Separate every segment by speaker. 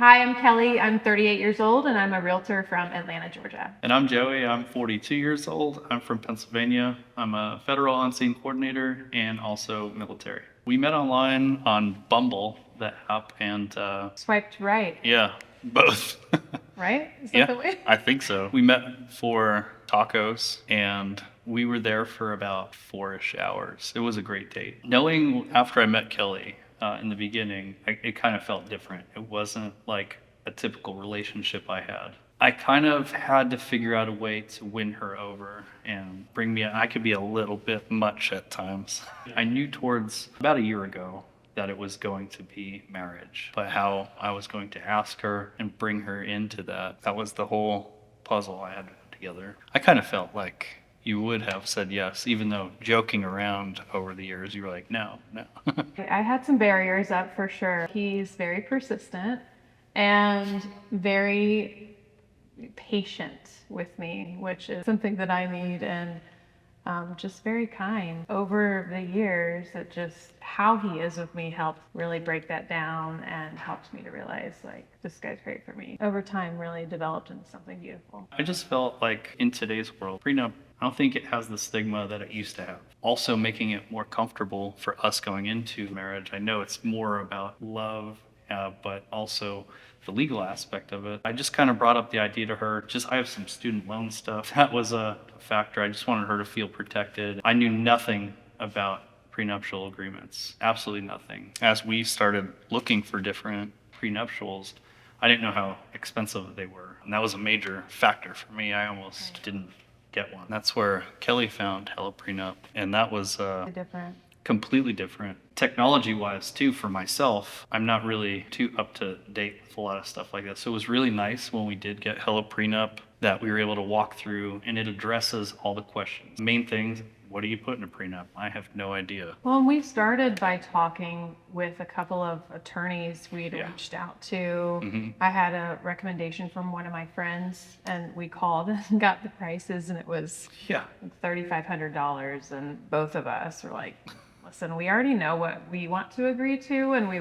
Speaker 1: Hi, I'm Kelly. I'm 38 years old and I'm a realtor from Atlanta, Georgia.
Speaker 2: And I'm Geoie. I'm 42 years old. I'm from Pennsylvania. I'm a federal on-scene coordinator and also military. We met online on Bumble, the app, and
Speaker 1: Swiped right,
Speaker 2: yeah, both.
Speaker 1: right? Is that
Speaker 2: Yeah,
Speaker 1: the way?
Speaker 2: I think so. We met for tacos and we were there for about 4-ish hours. It was a great date. Knowing after I met Kelly in the beginning, it kind of felt different. It wasn't like a typical relationship I had. I kind of had to figure out a way to win her over and bring me, I could be a little bit much at times. I knew towards about a year ago that it was going to be marriage, but how I was going to ask her and bring her into that was the whole puzzle I had to put together. I kind of felt like you would have said yes, even though joking around over the years, you were like, no.
Speaker 1: I had some barriers up for sure. He's very persistent and very patient with me, which is something that I need, and just very kind. Over the years, it just how he is with me helped really break that down and helped me to realize like this guy's great for me. Over time, really developed into something beautiful.
Speaker 2: I just felt like in today's world, prenup, I don't think it has the stigma that it used to have. Also making it more comfortable for us going into marriage. I know it's more about love, but also the legal aspect of it. I just kind of brought up the idea to her. I have some student loan stuff. That was a factor. I just wanted her to feel protected. I knew nothing about prenuptial agreements, absolutely nothing. As we started looking for different prenuptials, I didn't know how expensive they were. And that was a major factor for me. I almost didn't get one. That's where Kelly found HelloPrenup, and that was
Speaker 1: Different.
Speaker 2: completely different. Technology-wise, too, for myself, I'm not really too up to date with a lot of stuff like that. So it was really nice when we did get HelloPrenup that we were able to walk through, and it addresses all the questions. Main things, what do you put in a prenup? I have no idea.
Speaker 1: Well, we started by talking with a couple of attorneys we'd
Speaker 2: Yeah.
Speaker 1: reached out to. I had a recommendation from one of my friends, and we called and got the prices, and it was
Speaker 2: Yeah.
Speaker 1: $3,500. And both of us were like, listen, we already know what we want to agree to, and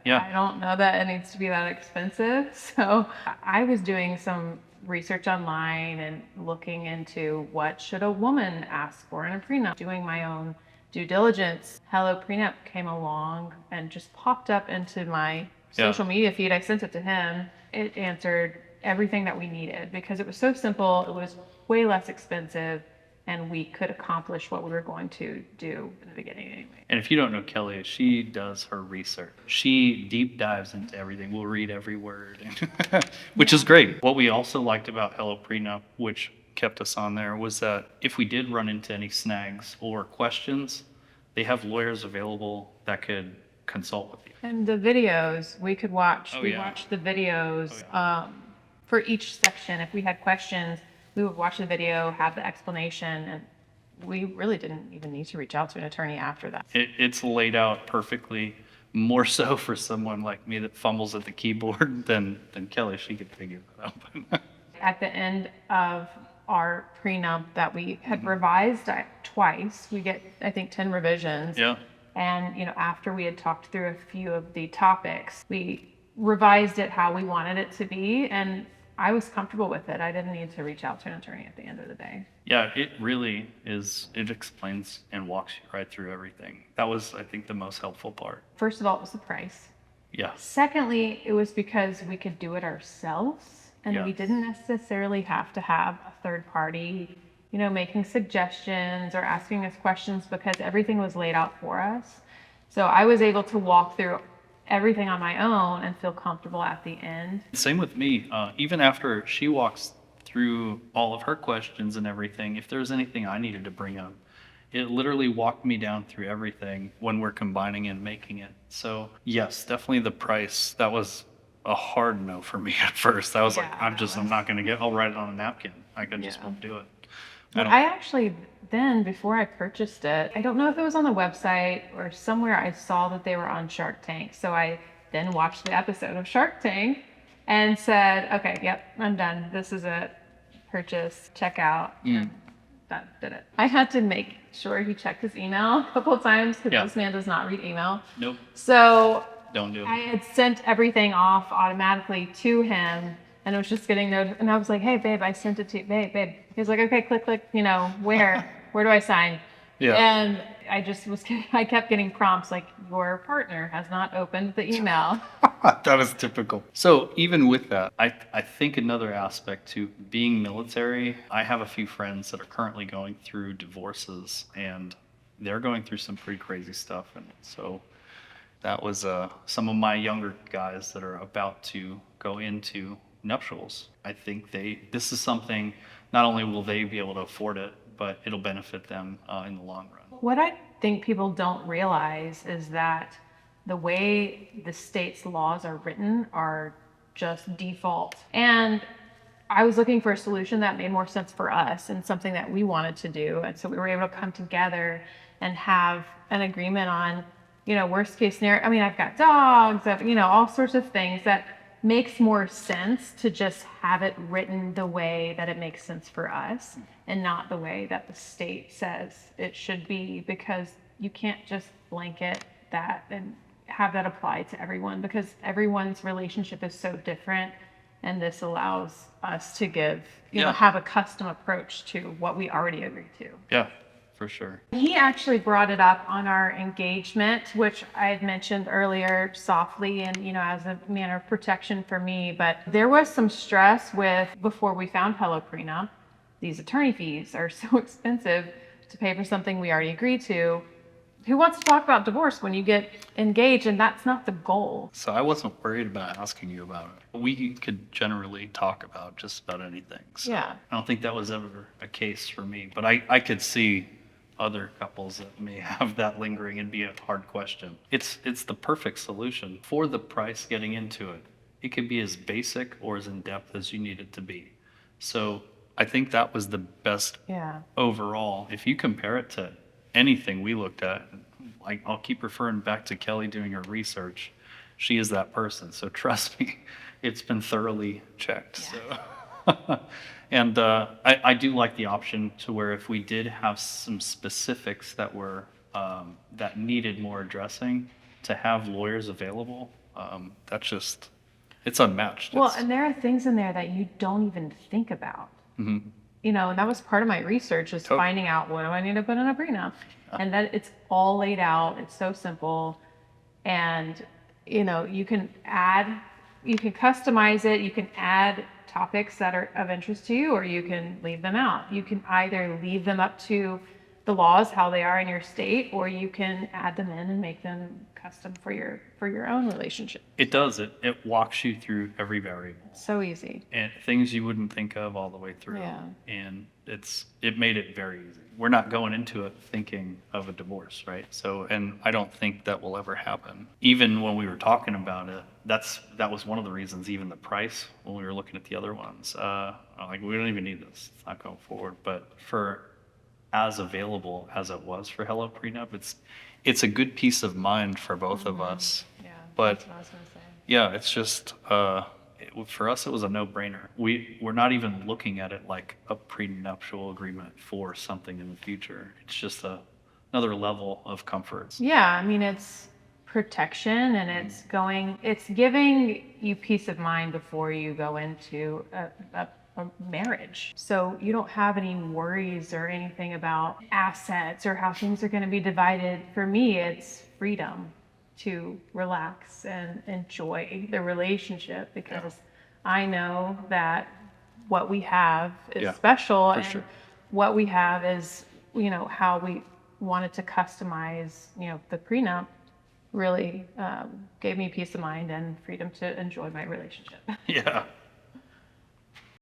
Speaker 2: Yeah.
Speaker 1: I don't know that it needs to be that expensive. So I was doing some research online and looking into what should a woman ask for in a prenup, doing my own due diligence. HelloPrenup came along and just popped up into my social media feed. I sent it to him. It answered everything that we needed because it was so simple. It was way less expensive, and we could accomplish what we were going to do in the beginning anyway.
Speaker 2: And if you don't know Kelly, she does her research. She deep dives into everything. We'll read every word, which is great. What we also liked about HelloPrenup, which kept us on there, was that if we did run into any snags or questions, they have lawyers available that could consult with you.
Speaker 1: And the videos we could watch.
Speaker 2: Oh,
Speaker 1: We
Speaker 2: yeah.
Speaker 1: watched the videos
Speaker 2: Oh, yeah.
Speaker 1: for each section. If we had questions, we would watch the video, have the explanation, and we really didn't even need to reach out to an attorney after that.
Speaker 2: It's laid out perfectly, more so for someone like me that fumbles at the keyboard than Kelly. She could figure that out.
Speaker 1: At the end of our prenup that we had revised twice, we get, I think, 10 revisions.
Speaker 2: Yeah.
Speaker 1: And, after we had talked through a few of the topics, we revised it how we wanted it to be. And I was comfortable with it. I didn't need to reach out to an attorney at the end of the day.
Speaker 2: Yeah, it really is. It explains and walks you right through everything. That was, I think, the most helpful part.
Speaker 1: First of all, it was the price.
Speaker 2: Yeah.
Speaker 1: Secondly, it was because we could do it ourselves, and
Speaker 2: Yeah.
Speaker 1: we didn't necessarily have to have a third party, making suggestions or asking us questions because everything was laid out for us. So I was able to walk through everything on my own and feel comfortable at the end.
Speaker 2: Same with me. Even after she walks through all of her questions and everything, if there's anything I needed to bring up, it literally walked me down through everything when we're combining and making it. So yes, definitely the price. That was a hard no for me at first. I was like, I'm not going to I'll write it on a napkin. I just won't do it.
Speaker 1: I actually, then before I purchased it, I don't know if it was on the website or somewhere, I saw that they were on Shark Tank. So I then watched the episode of Shark Tank and said, okay, yep, I'm done. This is it. Purchase, check out. And that did it. I had to make sure he checked his email a couple of times because this man does not read email.
Speaker 2: Nope.
Speaker 1: So
Speaker 2: Don't do
Speaker 1: I
Speaker 2: it.
Speaker 1: had sent everything off automatically to him, and it was just getting notified. And I was like, "Hey, babe, I sent it to you. Babe." He was like, "Okay, click, click. Where do I sign?"
Speaker 2: Yeah.
Speaker 1: And I kept getting prompts like, "Your partner has not opened the email."
Speaker 2: That is typical. So even with that, I think another aspect to being military, I have a few friends that are currently going through divorces, and they're going through some pretty crazy stuff. And so that was some of my younger guys that are about to go into nuptials. I think this is something, not only will they be able to afford it, but it'll benefit them in the long run.
Speaker 1: What I think people don't realize is that the way the state's laws are written are just default. And I was looking for a solution that made more sense for us and something that we wanted to do. And so we were able to come together and have an agreement on, worst case scenario. I mean, I've got dogs, all sorts of things that makes more sense to just have it written the way that it makes sense for us and not the way that the state says it should be, because you can't just blanket that and have that apply to everyone, because everyone's relationship is so different, and this allows us to have a custom approach to what we already agreed to.
Speaker 2: Yeah, for sure.
Speaker 1: He actually brought it up on our engagement, which I had mentioned earlier softly and, as a manner of protection for me. But there was some stress before we found HelloPrenup, these attorney fees are so expensive to pay for something we already agreed to. Who wants to talk about divorce when you get engaged? And that's not the goal.
Speaker 2: So I wasn't worried about asking you about it. We could generally talk about just about anything. So
Speaker 1: Yeah.
Speaker 2: I don't think that was ever a case for me, but I could see other couples that may have that lingering and be a hard question. It's the perfect solution for the price getting into it. It could be as basic or as in depth as you need it to be. So I think that was the best overall. If you compare it to anything we looked at, I'll keep referring back to Kellie doing her research. She is that person. So trust me, it's been thoroughly checked.
Speaker 1: Yeah.
Speaker 2: So. And I do like the option to where if we did have some specifics that were that needed more addressing, to have lawyers available, it's unmatched.
Speaker 1: Well, and there are things in there that you don't even think about.
Speaker 2: Mm-hmm.
Speaker 1: And that was part of my research, is finding out, what do I need to put in a prenup? And that it's all laid out. It's so simple. And, you can customize it. You can add topics that are of interest to you, or you can leave them out. You can either leave them up to the laws, how they are in your state, or you can add them in and make them custom for your own relationship.
Speaker 2: It does. It walks you through every variable.
Speaker 1: So easy.
Speaker 2: And things you wouldn't think of all the way through.
Speaker 1: Yeah.
Speaker 2: And it made it very easy. We're not going into it thinking of a divorce, right? So, and I don't think that will ever happen. Even when we were talking about it, that was one of the reasons, even the price, when we were looking at the other ones, like, we don't even need this. It's not going forward. But for as available as it was for HelloPrenup, it's a good peace of mind for both of us.
Speaker 1: Yeah,
Speaker 2: But
Speaker 1: that's what I was going to say.
Speaker 2: yeah, it's just for us, it was a no-brainer. We're not even looking at it like a prenuptial agreement for something in the future. It's just another level of comfort.
Speaker 1: Yeah, I mean, it's protection, and it's giving you peace of mind before you go into a marriage. So you don't have any worries or anything about assets or how things are going to be divided. For me, it's freedom to relax and enjoy the relationship, because I know that what we have is special, and
Speaker 2: sure.
Speaker 1: what we have is, how we wanted to customize, the prenup really gave me peace of mind and freedom to enjoy my relationship.
Speaker 2: Yeah.